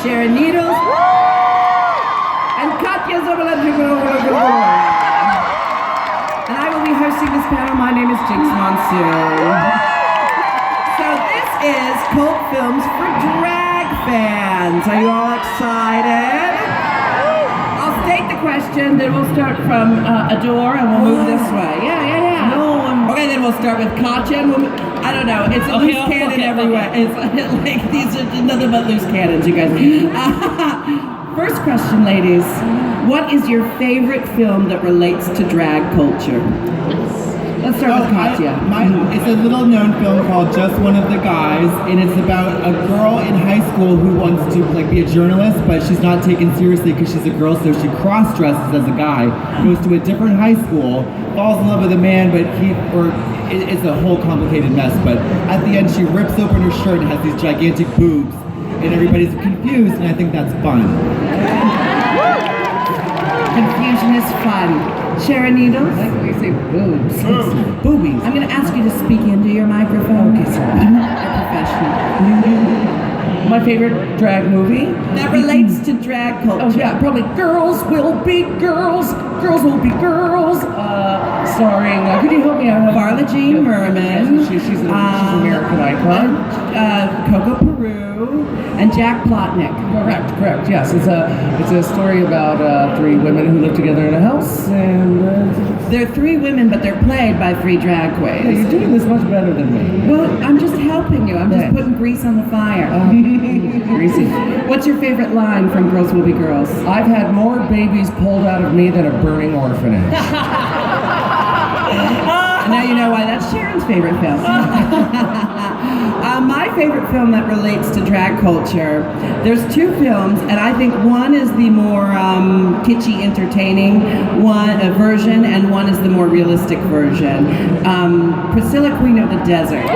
Sharon Needles, and Katya Zamolodchikova. And I will be hosting this panel. My name is Jinkx Monsoon. So this is Cult Films for Drag Fans. Are you all excited? I'll state the question, then we'll start from Adore, and we'll move this way. Yeah. Okay, then we'll start with Katya, and I don't know, it's a loose cannon everywhere. It's like, these are nothing but loose cannons, you guys. First question, ladies. What is your favorite film that relates to drag culture? Let's start with Katya. It's a little known film called Just One of the Guys, and it's about a girl in high school who wants to be a journalist, but she's not taken seriously because she's a girl, so she cross-dresses as a guy, goes to a different high school, falls in love with a man, but it's a whole complicated mess, but at the end she rips open her shirt and has these gigantic boobs, and everybody's confused, and I think that's fun. Confusion is fun. Sharon Needles? I like when you say boobs. Boobies. I'm going to ask you to speak into your microphone. Okay, sorry. You're professional. My favorite drag movie? That relates to drag culture. Oh yeah, probably Girls Will Be Girls. Girls Will Be Girls. Starring, could you help me out? Carla Jean Merman. She's an American icon. Coco Peru and Jack Plotnick. Correct. Yes, it's a story about three women who live together in a house, and they're three women, but they're played by three drag queens. Yeah, you're doing this much better than me. Well, I'm just helping you. I'm just putting grease on the fire. Greasy. What's your favorite line from Girls Will Be Girls? I've had more babies pulled out of me than a burning orphanage. And now you know why that's Sharon's favorite film. My favorite film that relates to drag culture, there's two films, and I think one is the more kitschy, entertaining version, and one is the more realistic version. Priscilla, Queen of the Desert.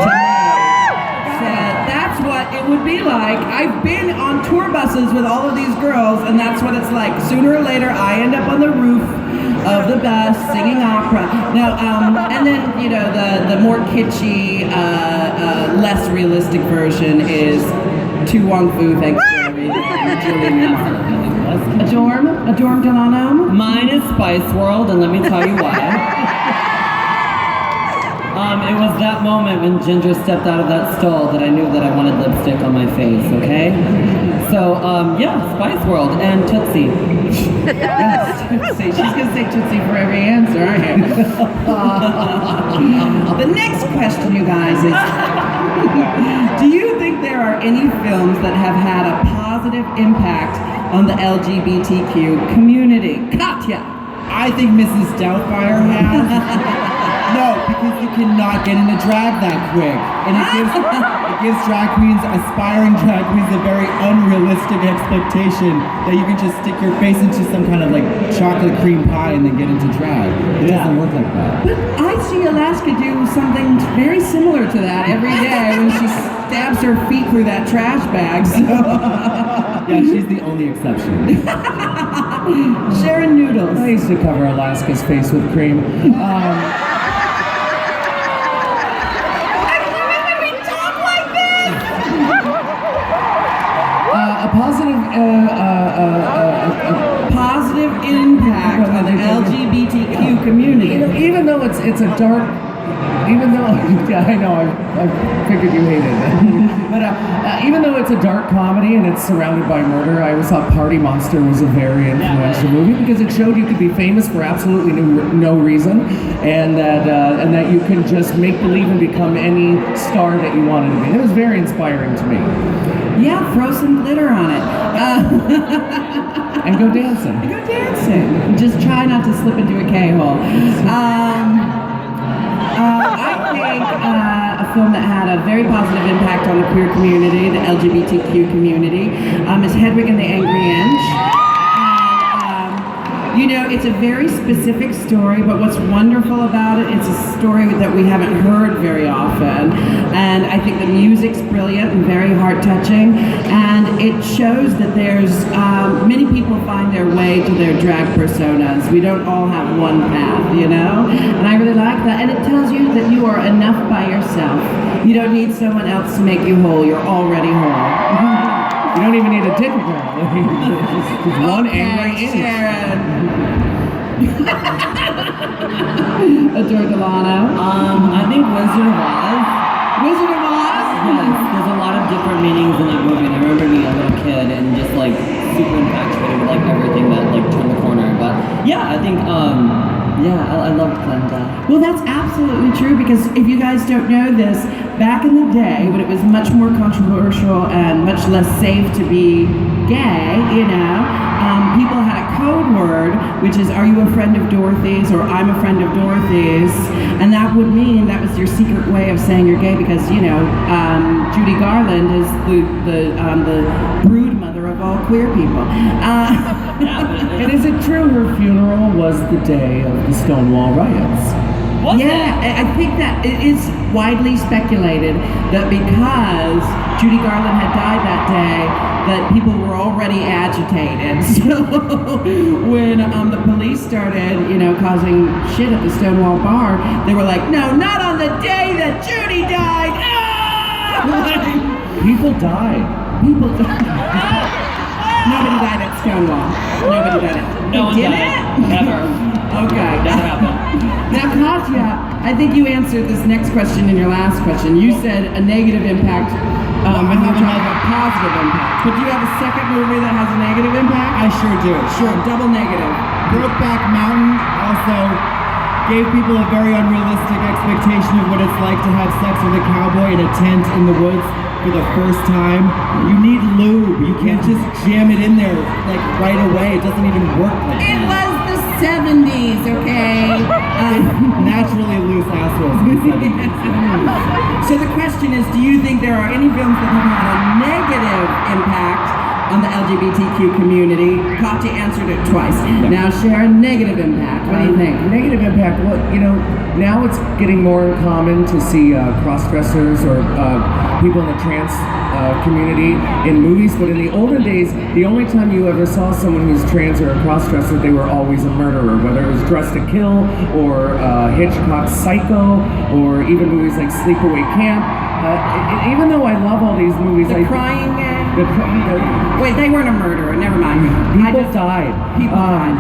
That's what it would be like. I've been on tour buses with all of these girls, and that's what it's like. Sooner or later, I end up on the roof of the bus singing opera. Now, and then, the more kitschy, less realistic version is Tu Wong Fu, Thanks for Everything. Adorm Delano? Mine is Spice World, and let me tell you why. It was that moment when Ginger stepped out of that stall that I knew that I wanted lipstick on my face, okay? So, Spice World and Tootsie. Yes, Tootsie. She's gonna say Tootsie for every answer, aren't you? The next question, you guys, is do you think there are any films that have had a positive impact on the LGBTQ community? Katya! I think Mrs. Doubtfire has. No, because you cannot get into drag that quick. And it gives drag queens, aspiring drag queens, a very unrealistic expectation that you can just stick your face into some kind of chocolate cream pie and then get into drag. It doesn't work like that. But I see Alaska do something very similar to that every day when she stabs her feet through that trash bag. So. Yeah, she's the only exception. Sharon Noodles. I used to cover Alaska's face with cream. Positive impact on the LGBTQ community. Even though it's a dark, I know, I figured you hated it. But even though it's a dark comedy and it's surrounded by murder, I always thought Party Monster was a very influential movie because it showed you could be famous for absolutely no reason, and that you can just make believe and become any star that you wanted to be. It was very inspiring to me. Yeah, throw some glitter on it. And go dancing. Go dancing. Just try not to slip into a K-hole. I think a film that had a very positive impact on the queer community, the LGBTQ community, is Hedwig and the Angry Inch. It's a very specific story, but what's wonderful about it, it's a story that we haven't heard very often. And I think the music's brilliant and very heart-touching. And it shows that there's, many people find their way to their drag personas. We don't all have one path, And I really like that. And it tells you that you are enough by yourself. You don't need someone else to make you whole. You're already whole. You don't even need a dick apparently. Just one angry inch. Sharon. Adore Delano. I think Wizard of Oz. Wizard of Oz? Yes, there's a lot of different meanings in that movie, and I remember being a little kid and just like super infatuated with like everything that like turned the corner. But yeah, I think I loved Glenda. Well, that's absolutely true, because if you guys don't know this, back in the day when it was much more controversial and much less safe to be gay, you know, people had a code word, which is, are you a friend of Dorothy's, or I'm a friend of Dorothy's, and that would mean that was your secret way of saying you're gay, because, you know, Judy Garland is the brood mother of all queer people. And is it true her funeral was the day of the Stonewall riots? I think that it is widely speculated that because Judy Garland had died that day, that people were already agitated. So when the police started, you know, causing shit at the Stonewall bar, they were like, no, not on the day that Judy died. People died. People died. Nobody died at Stonewall. Nobody died at. No one Did died. it? Never. Okay. Never happened. Now, Katya, I think you answered this next question in your last question. You said a negative impact, and you were talking about positive impact. But do you have a second movie that has a negative impact? I sure do. Sure, double negative. Brokeback Mountain also gave people a very unrealistic expectation of what it's like to have sex with a cowboy in a tent in the woods for the first time. You need lube. You can't just jam it in there like right away. It doesn't even work like It that. was the 70s, okay? Naturally loose assholes in the 70s. So the question is, do you think there are any films that have had a negative impact on the LGBTQ community? Katya answered it twice. Now, Sharon, negative impact. What do you think? Negative impact. Well, you know, now it's getting more common to see cross-dressers or people in the trans community in movies, but in the olden days, the only time you ever saw someone who's trans or a cross-dresser, they were always a murderer, whether it was Dressed to Kill or Hitchcock's Psycho, or even movies like Sleepaway Camp. Even though I love all these movies, The Crying Game? Wait, they weren't a murderer. Never mind. People died. People died.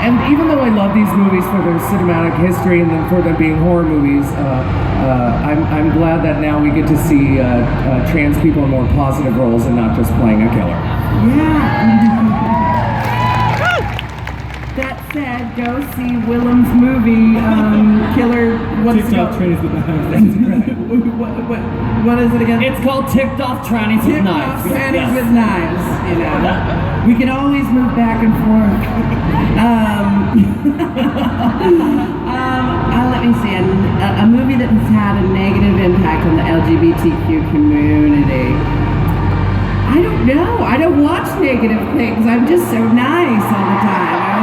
And even though I love these movies for their cinematic history and then for them being horror movies, I'm glad that now we get to see trans people in more positive roles and not just playing a killer. Yeah. That said, go see Willem's movie, Killer. What's it called? Trains with knives. What is it again? It's called Ticked Off Trannies with Ticked Knives. Off Trannies with Knives. You know, we can always move back and forth. Let me see. A movie that has had a negative impact on the LGBTQ community. I don't know. I don't watch negative things. I'm just so nice all the time.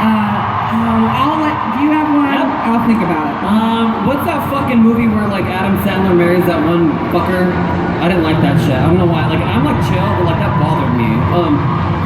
I'm like, do you have one? Yep. I'll think about it. What's that fucking movie where like Adam Sandler marries that one fucker? I didn't like that shit. I don't know why. Like I'm like chill, but like that bothered me.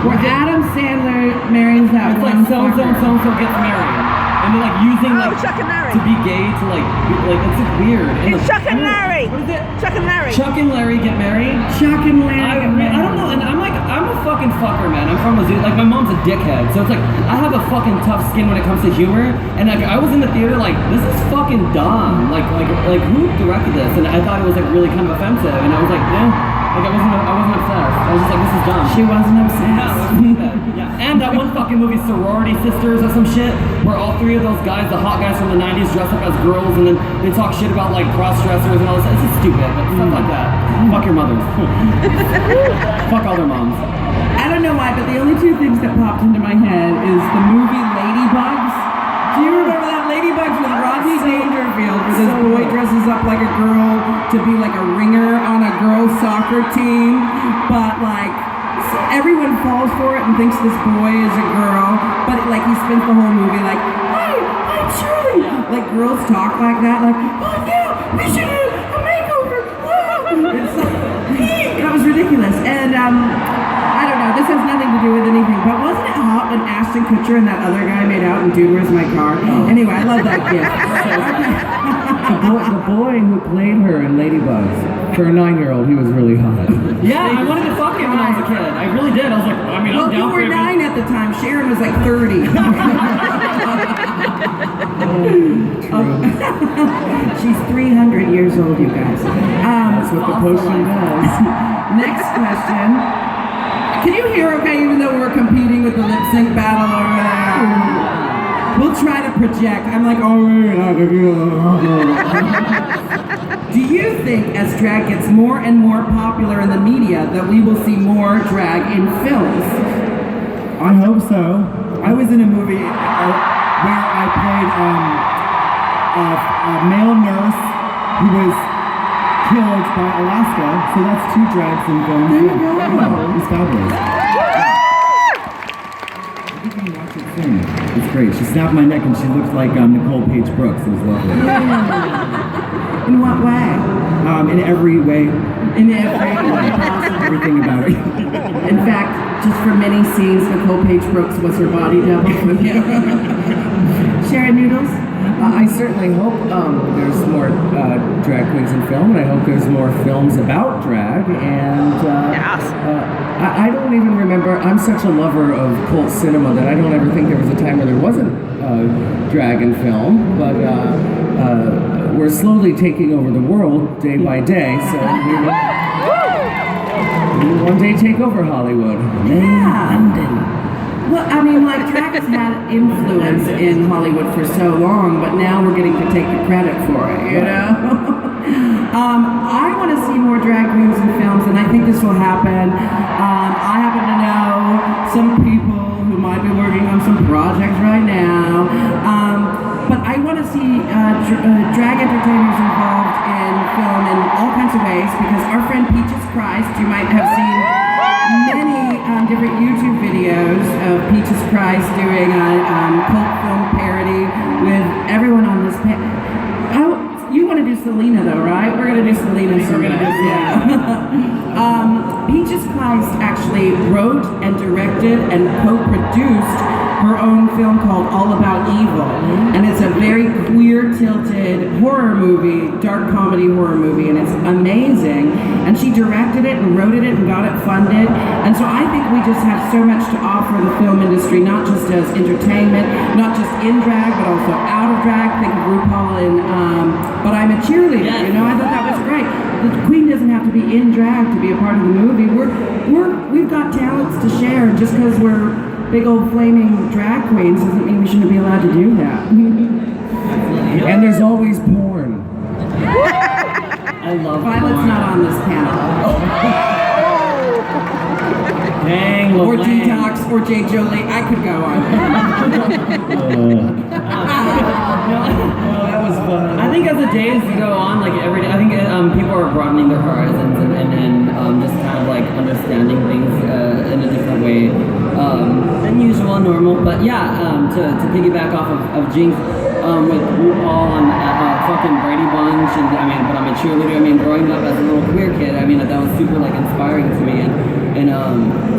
Where Adam Sandler marries that It's like one so and so and fucker. so and so gets married, and they're like using like Chuck and Larry. to be gay to like it's just weird. And, It's Chuck and Larry. What is it? Chuck and Larry. Chuck and Larry get married. Chuck and Larry. I don't know, and I'm a fucking fucker, man. I'm from a zoo. Like my mom's a dickhead, so it's like I have a fucking tough skin when it comes to humor. And like I was in the theater, like this is fucking dumb. Like who directed this? And I thought it was like really kind of offensive, and I was like, like I wasn't obsessed. I was just like, this is dumb. She wasn't obsessed. Yeah, and that one fucking movie, Sorority Sisters or some shit, where all three of those guys, the hot guys from the 90s, dress up as girls, and then they talk shit about like cross-dressers and all this. It's just stupid, but stuff like that. Fuck your mothers. Fuck all their moms. I don't know why, but the only two things that popped into my head is the movie Ladybugs. Do you remember that Ladybugs with Rodney Dangerfield, where this boy dresses up like a girl to be like a ringer on a girls' soccer team, but like everyone falls for it and thinks this boy is a girl, but like he spends the whole movie like, "Hi, I'm Shirley." Like girls talk like that, like, "Oh yeah, we should do a makeover." It's like, that was ridiculous, and I don't know. This has nothing to do with anything, but wasn't it hot when Ashton Kutcher and that other guy made out in Dude, Where's My Car? Anyway, I love that gift. The boy who played her in Ladybugs For a 9-year-old, he was really hot. Yeah, I wanted to fuck him when I was a kid. I really did. I was like, I mean, Well, I'm you down for were it. 9 at the time. Sharon was like 30. She's 300 years old, you guys. That's what the potion does. Next question. Can you hear okay, even though we're competing with the lip sync battle over there? We'll try to project. I'm like, oh, do you think as drag gets more and more popular in the media that we will see more drag in films? I hope so. I was in a movie where I played a male nurse who was killed by Alaska, so that's 2 drags in films. There you go. Yeah, it's fabulous. I think you watch it soon. It's great. She snapped my neck and she looked like Nicole Paige Brooks. It was lovely. In what way? In every way. In every way possible. Everything about it. In fact, just for many scenes, Nicole Paige Brooks was her body double. Sharon Noodles? I certainly hope there's more drag queens in film, and I hope there's more films about drag. And I don't even remember. I'm such a lover of cult cinema that I don't ever think there was a time where there wasn't drag in film. But we're slowly taking over the world day by day. So we will one day take over Hollywood. Yeah. London. Well, I mean, like, drag has had influence in Hollywood for so long, but now we're getting to take the credit for it, you know? I want to see more drag queens in films, and I think this will happen. I happen to know some people who might be working on some projects right now, but I want to see drag entertainers involved in film in all kinds of ways, because our friend Peaches Christ, you might have seen many different YouTube videos of Peaches Christ doing a cult film parody with everyone on this panel. Oh, you want to do Selena though, right? We're going to do Selena. We're going to do Peaches Christ actually wrote and directed and co-produced her own film called All About Evil. And it's a very queer-tilted horror movie, dark comedy horror movie, and it's amazing. And she directed it and wrote it and got it funded. And so I think we just have so much to offer the film industry, not just as entertainment, not just in drag, but also out of drag. Think of RuPaul in But I'm a Cheerleader, you know? I thought that was great. The queen doesn't have to be in drag to be a part of the movie. We've got talents to share, and just because we're big old flaming drag queens doesn't mean we shouldn't be allowed to do that. And there's always porn. I love Violet's porn. not on this panel. Dang, Or LeBlanc. Detox, or J. Jolie. I could go on. That was fun. I think as the days go on, like every day, I think people are broadening their horizons and just kind of like understanding things in a different way than usual and normal. But yeah, to piggyback off of Jinkx with RuPaul and fucking Brady Bunch, and I mean, but I'm a cheerleader. I mean, growing up as a little queer kid, I mean, that was super like inspiring to me. And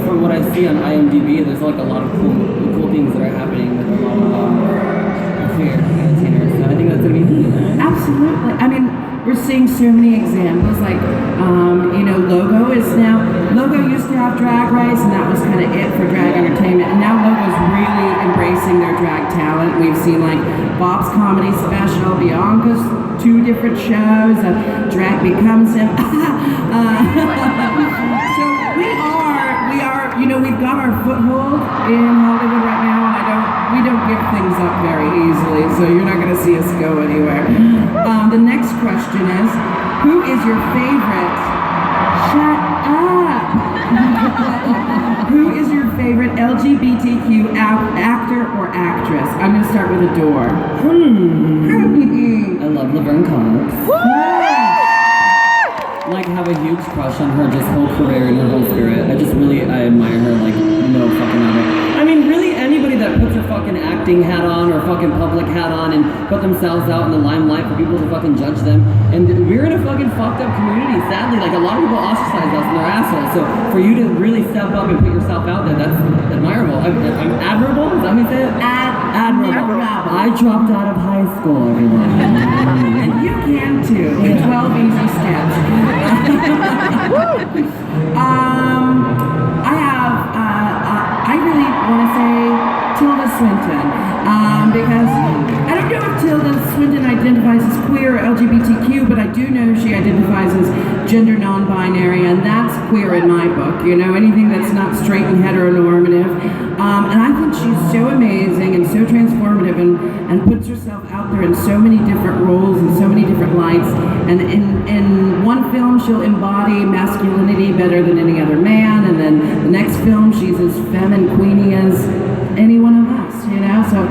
from what I see on IMDb, there's like a lot of cool things that are happening with a lot of queer entertainers. So I think that's gonna be neat. Absolutely. I mean, we're seeing so many examples, like, Logo used to have Drag Race, and that was kind of it for drag entertainment, and now Logo's really embracing their drag talent. We've seen, like, Bob's Comedy Special, Bianca's 2 different shows, Drag Becomes Him. So we've got our foothold in Hollywood right now, and we don't give things up very easily, so you're not going to see us go anywhere. The next question is, who is your favorite? Shut up! Who is your favorite LGBTQ actor or actress? I'm going to start with Adore. I love Laverne Cox. Like, have a huge crush on her just whole career and her whole spirit. I admire her like no fucking other. I mean, really anybody that puts a fucking acting hat on or fucking public hat on and put themselves out in the limelight for people to fucking judge them. And we're in a fucking fucked up community, sadly. Like, a lot of people ostracize us and they're assholes. So for you to really step up and put yourself out there, that's admirable. I'm admirable? Is that how you say it? Admirable. I dropped out of high school, everyone. And you can too, in 12 easy steps. Swinton, because I don't know if Tilda Swinton identifies as queer or LGBTQ, but I do know she identifies as gender non-binary, and that's queer in my book, you know, anything that's not straight and heteronormative. And I think she's so amazing and so transformative and puts herself out there in so many different roles and so many different lights. And in one film, she'll embody masculinity better than any other man, and then the next film, she's as femme and queenie as any one of us, you know? So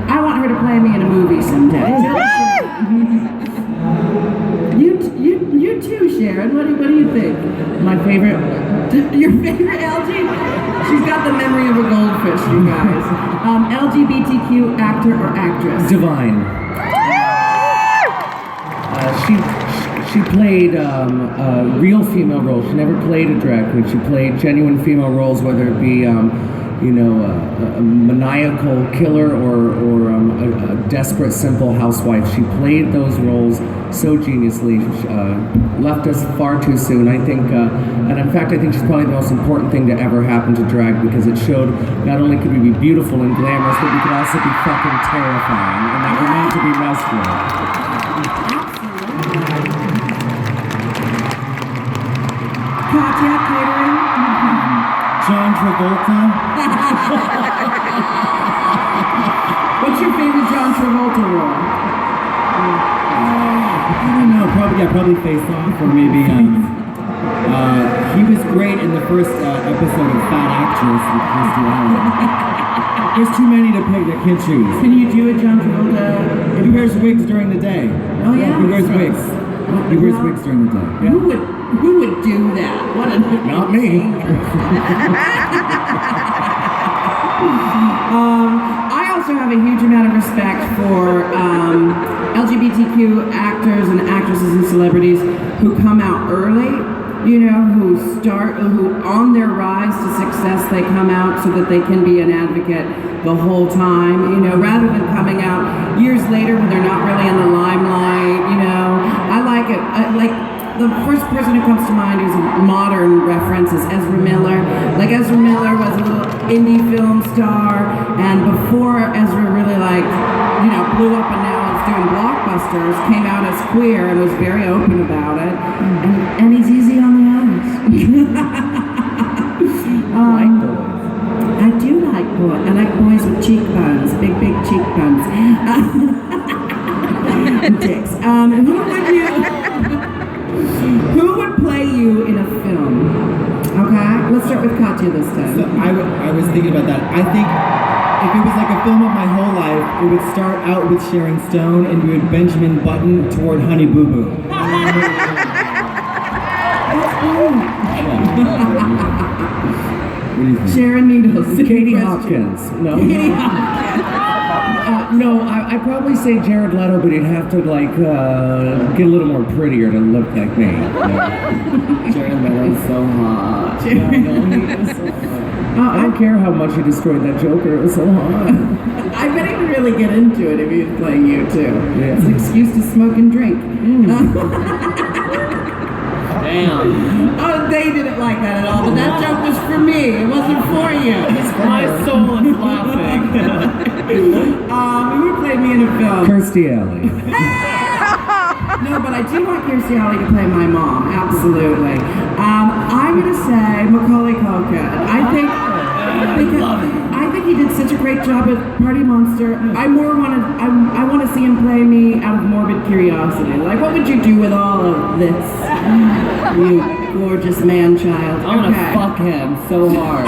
I want her to play me in a movie someday. You too, Sharon. What do you think? My favorite. Your favorite LG? She's got the memory of a goldfish, you guys. LGBTQ actor or actress? Divine. She played real female roles. She never played a drag queen. She played genuine female roles, whether it be a maniacal killer or a desperate, simple housewife. She played those roles so geniusly. Left us far too soon. I think, and in fact, I think she's probably the most important thing to ever happen to drag, because it showed not only could we be beautiful and glamorous, but we could also be fucking terrifying, and that we're meant to be messed with. Katya, catering? John Travolta. What's your favorite John Travolta role? I don't know. Probably Face Off, or maybe he was great in the first episode of Fat Actress with Delano. There's too many to pick. I can't choose. Can you do a John Travolta? He wears wigs during the day. Oh yeah. He wears wigs. He wears wigs during the day. Yeah. Who would do that? What a Not me. I also have a huge amount of respect for LGBTQ actors and actresses and celebrities who come out early, you know, who on their rise to success, they come out so that they can be an advocate the whole time, you know, rather than coming out years later when they're not really in the limelight, you know. I like it. The first person who comes to mind who's a modern reference is Ezra Miller. Like, Ezra Miller was a little indie film star, and before Ezra really, blew up and now is doing blockbusters, came out as queer and was very open about it. And he's easy on the eyes. I do like boys. I like boys with cheekbones, big cheekbones. Dicks. Who would play you in a film? Okay, let's start with Katya this time. So I was thinking about that. I think if it was like a film of my whole life, it would start out with Sharon Stone and we would Benjamin Button toward Honey Boo Boo. Sharon Needles. Katie Hopkins. No. Katie Hopkins. No, I'd probably say Jared Leto, but he'd have to get a little more prettier to look like me. Jared Leto's so hot. I don't care how much he destroyed that Joker. It was so hot. I bet he would really get into it if he was playing you too. Yeah. It's an excuse to smoke and drink. Damn. Oh, they didn't like that at all, but that joke was for me. It wasn't for you. My soul is laughing. Who would play me in a film? Kirstie Alley. No, but I do want Kirstie Alley to play my mom. Absolutely. I'm gonna say Macaulay Culkin. I think he did such a great job with Party Monster. I want to see him play me out of morbid curiosity. Like, what would you do with all of this, you gorgeous man-child? I'm gonna fuck him so hard.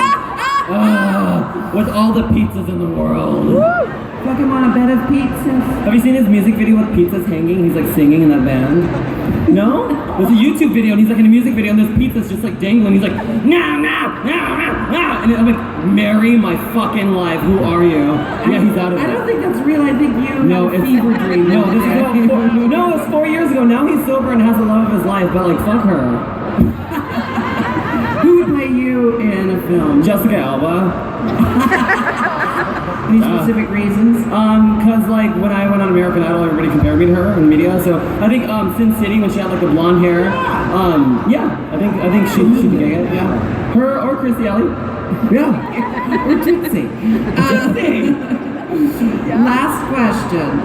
With all the pizzas in the world. Fuck him on a bed of pizzas. Have you seen his music video with pizzas hanging? He's like singing in that band. No? There's a YouTube video and he's like in a music video and there's pizzas just like dangling. He's like, no. And I'm like, marry my fucking life. Who are you? Yeah, he's out of it. I don't think that's real. I think you have a fever dream. No, this is it's 4 years ago. Now he's sober and has the love of his life, but like, fuck her. Who would play you in a film? Jessica Alba. Any specific reasons? Cause like when I went on American Idol, everybody compared me to her in the media. So I think Sin City when she had like the blonde hair. Yeah, I think she'd be getting it. Yeah, her or Chrissy Alley. Yeah. Or Tootsie. Last question.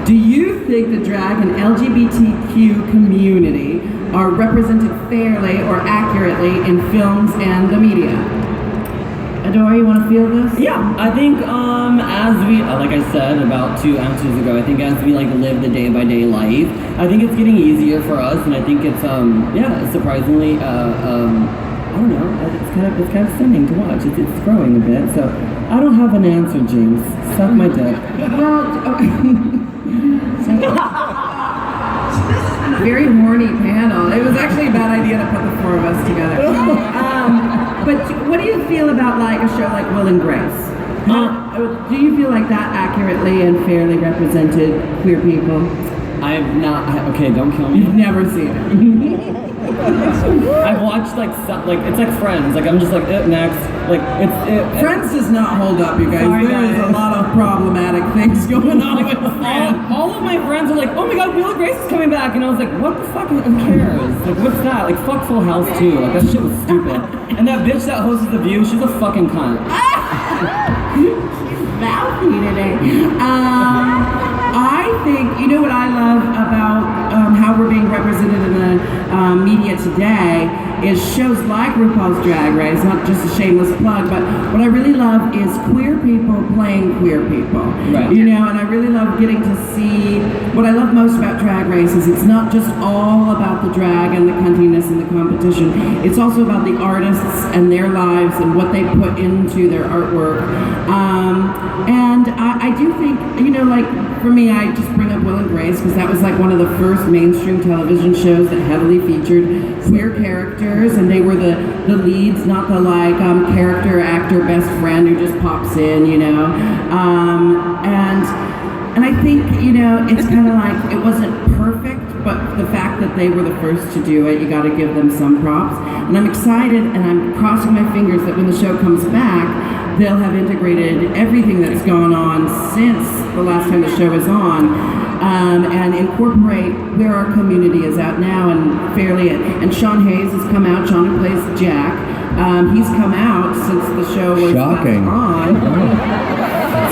Do you think the drag and LGBTQ community are represented fairly or accurately in films and the media? Adora, you want to feel this? Yeah, I think as we, like I said about 2 answers ago, I think as we like live the day by day life, I think it's getting easier for us, and I think it's surprisingly I don't know, it's kind of stunning to watch. It's growing a bit, so I don't have an answer, Jinkx. Suck my dick. Well, very horny panel. It was actually a bad idea to put the 4 of us together. But what do you feel about like a show like Will and Grace? Do you feel like that accurately and fairly represented queer people? I have not. Okay, don't kill me. You've never seen it. I've watched like it's like Friends. Like I'm just like next. Like Friends does not hold up, you guys. Sorry, There's a lot of problematic things going on with Friends. all of my friends are like, oh my god, Will and Grace is coming back, and I was like, what the fuck? Who cares? Like what's that? Like fuck Full House too. Like that shit was stupid. And that bitch that hosts The View, she's a fucking cunt. Mouthy today. I think, you know what I love about how we're being represented in the media today is shows like RuPaul's Drag Race, not just a shameless plug, but what I really love is queer people playing queer people. Right. You know, and I really love getting to see, what I love most about Drag Race is it's not just all about the drag and the cuntiness and the competition, it's also about the artists and their lives and what they put into their artwork. And I do think, you know, like, for me, I just bring up Will and Grace because that was like one of the first mainstream television shows that heavily featured queer characters, and they were the leads, not the like character actor best friend who just pops in, you know. And I think, you know, it's kind of like it wasn't perfect, but the fact that they were the first to do it, you got to give them some props. And I'm excited, and I'm crossing my fingers that when the show comes back, they'll have integrated everything that's gone on since the last time the show was on, and incorporate where our community is at now and fairly. And Sean Hayes has come out. Sean who plays Jack. He's come out since the show was last on.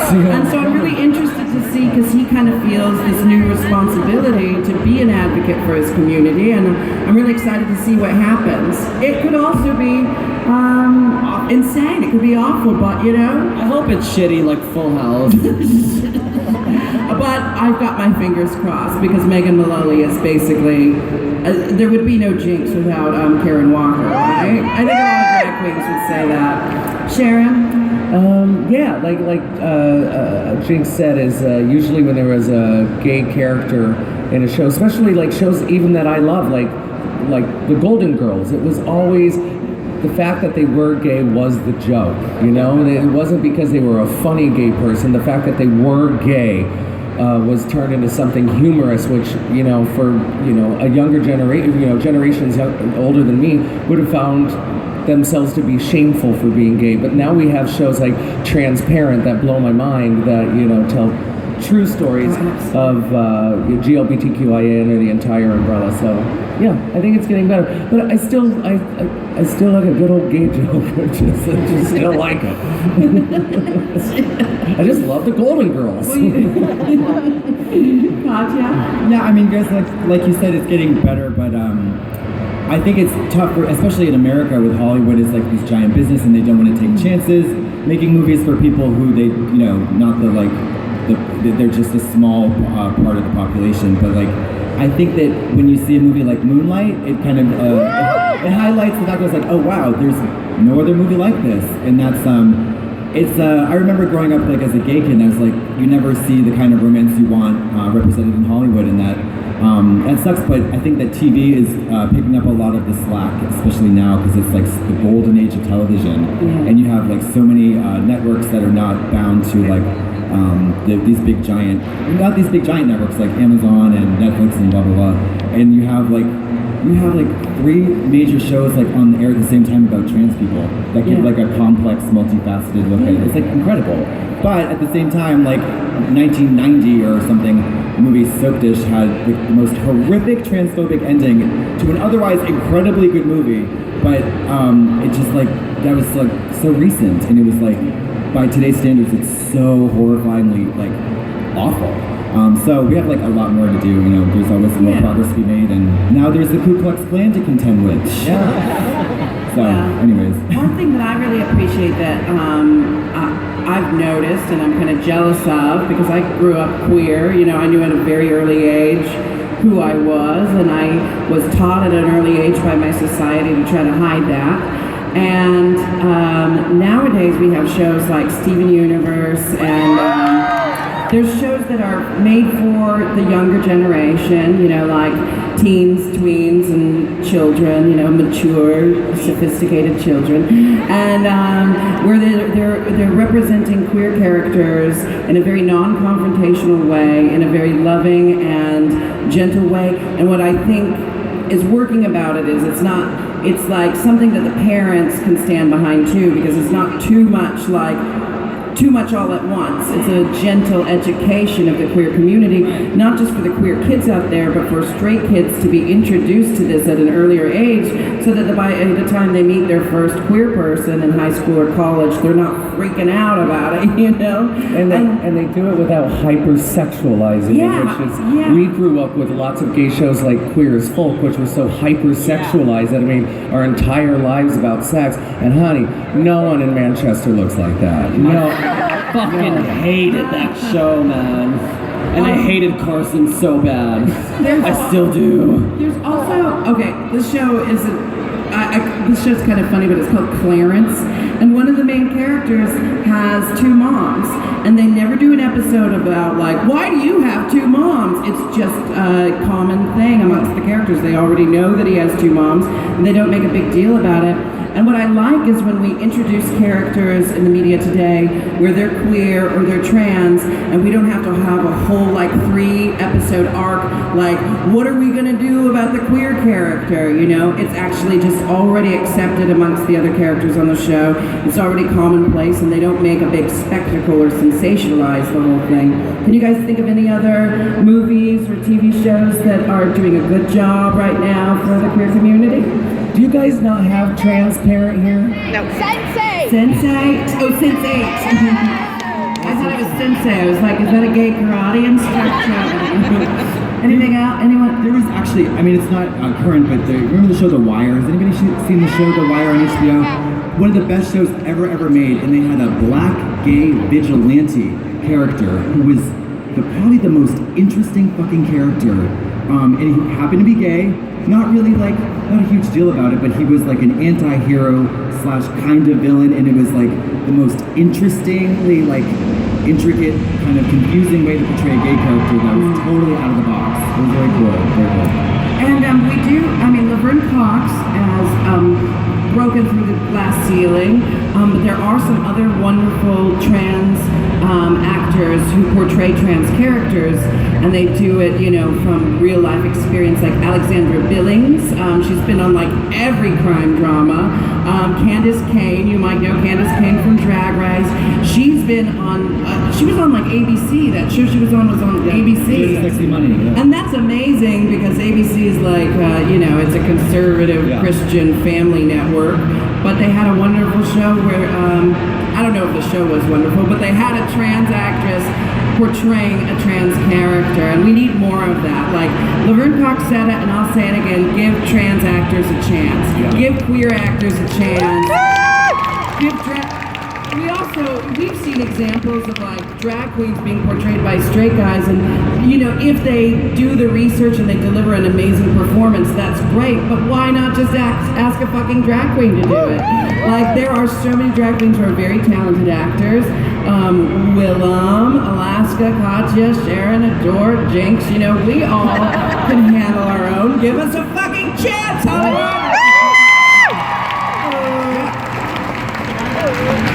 And so I'm really interested to see, because he kind of feels this new responsibility to be an advocate for his community, and I'm really excited to see what happens. It could also be insane. It could be awful, but you know. I hope it's shitty like Full House. But I've got my fingers crossed because Megan Mullally is basically. There would be no Jinkx without Karen Walker, right? I think a lot of drag queens would say that. Sharon. Like Jinkx said, is usually when there was a gay character in a show, especially like shows even that I love, like the Golden Girls, it was always the fact that they were gay was the joke, you know? It wasn't because they were a funny gay person. The fact that they were gay was turned into something humorous, which, you know, for, you know, a younger generation, you know, generations older than me would have found themselves to be shameful for being gay. But now we have shows like Transparent that blow my mind, that, you know, tell true stories of GLBTQIA under the entire umbrella. So yeah, I think it's getting better. But I still like a good old gay joke. I just still like it. I just love the Golden Girls. Katya? Yeah, I mean, guys, like you said, it's getting better, but I think it's tough, especially in America with Hollywood, is like this giant business and they don't want to take chances making movies for people who they, you know, not the like, they're just a small part of the population. But like, I think that when you see a movie like Moonlight, it kind of, it highlights the fact that it's like, oh wow, there's no other movie like this. And that's, I remember growing up like as a gay kid, and I was like, you never see the kind of romance you want represented in Hollywood, and that sucks, but I think that TV is picking up a lot of the slack, especially now, because it's like the golden age of television, and you have like so many networks that are not bound to like these big giant networks like Amazon and Netflix and blah blah blah, and you have like you have like 3 major shows like on the air at the same time about trans people that give like a complex, multifaceted look at it. It's like incredible. But at the same time, like 1990 or something, the movie Soapdish had the most horrific transphobic ending to an otherwise incredibly good movie. But it just like, that was like so recent, and it was like, by today's standards, it's so horrifyingly like awful. So we have like a lot more to do, you know, there's always more progress to be made, and now there's the Ku Klux Klan to contend with. So, anyways. One thing that I really appreciate that I've noticed, and I'm kind of jealous of, because I grew up queer, you know, I knew at a very early age who I was, and I was taught at an early age by my society to try to hide that. And nowadays we have shows like Steven Universe, and there's shows that are made for the younger generation, you know, like teens, tweens, and children, you know, mature, sophisticated children, and where they're representing queer characters in a very non-confrontational way, in a very loving and gentle way. And what I think is working about it is it's like something that the parents can stand behind too, because it's not too much all at once. It's a gentle education of the queer community, not just for the queer kids out there, but for straight kids to be introduced to this at an earlier age, so that by the time they meet their first queer person in high school or college, they're not freaking out about it, you know? And they do it without hypersexualizing it, which is, we grew up with lots of gay shows like Queer as Folk, which was so hypersexualized that, I mean, our entire lives about sex, and honey, no one in Manchester looks like that. No. Fucking hated that show, man. And I hated Carson so bad. I still do. There's also, okay, this show isn't, this show's kind of funny, but it's called Clarence. And one of the main characters has 2 moms. And they never do an episode about, like, why do you have 2 moms? It's just a common thing amongst the characters. They already know that he has 2 moms, and they don't make a big deal about it. And what I like is when we introduce characters in the media today where they're queer or they're trans, and we don't have to have a whole like 3-episode arc, like what are we gonna do about the queer character, you know? It's actually just already accepted amongst the other characters on the show. It's already commonplace, and they don't make a big spectacle or sensationalize the whole thing. Can you guys think of any other movies or TV shows that are doing a good job right now for the queer community? Do you guys not have transparent here? No. Sensei! Sensei? Oh, Sensei! I thought it was Sensei. I was like, is that a gay karate instructor? Anything else? Anyone? There was actually, I mean, it's not current, but remember the show The Wire? Has anybody seen the show The Wire on HBO? One of the best shows ever made, and they had a black gay vigilante character who was probably the most interesting fucking character. And he happened to be gay. Not really like, not a huge deal about it, but he was like an anti-hero / kind of villain, and it was like the most interestingly like intricate, kind of confusing way to portray a gay character that was totally out of the box. It was very cool, very cool. And we do, I mean, Laverne Cox has broken through the glass ceiling, but there are some other wonderful trans actors who portray trans characters, and they do it, you know, from real life experience, like Alexandra Billings. She's been on like every crime drama. Candace Kane, you might know Candace Kane from Drag Race. She's been on, she was on like ABC, that show she was on ABC. Sexy Money. Yeah. And that's amazing because ABC is like, you know, it's a conservative Christian family network, but they had a wonderful show where, I don't know if the show was wonderful, but they had a trans actress portraying a trans character, and we need more of that. Like, Laverne Cox said it, and I'll say it again, give trans actors a chance. Yeah. Give queer actors a chance. We've seen examples of like drag queens being portrayed by straight guys, and you know, if they do the research and they deliver an amazing performance, that's great, but why not just ask a fucking drag queen to do it? Like, there are so many drag queens who are very talented actors. Willem, Alaska, Katya, Sharon, Adore, Jinkx, you know, we all can handle our own. Give us a fucking chance, Hollywood!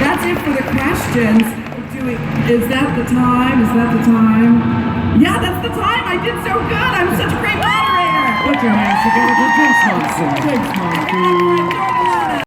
That's it for the questions. Is that the time? Yeah, that's the time. I did so good. I'm such a great moderator. Put your hands together for Jinkx Monsoon. Jinkx Monsoon.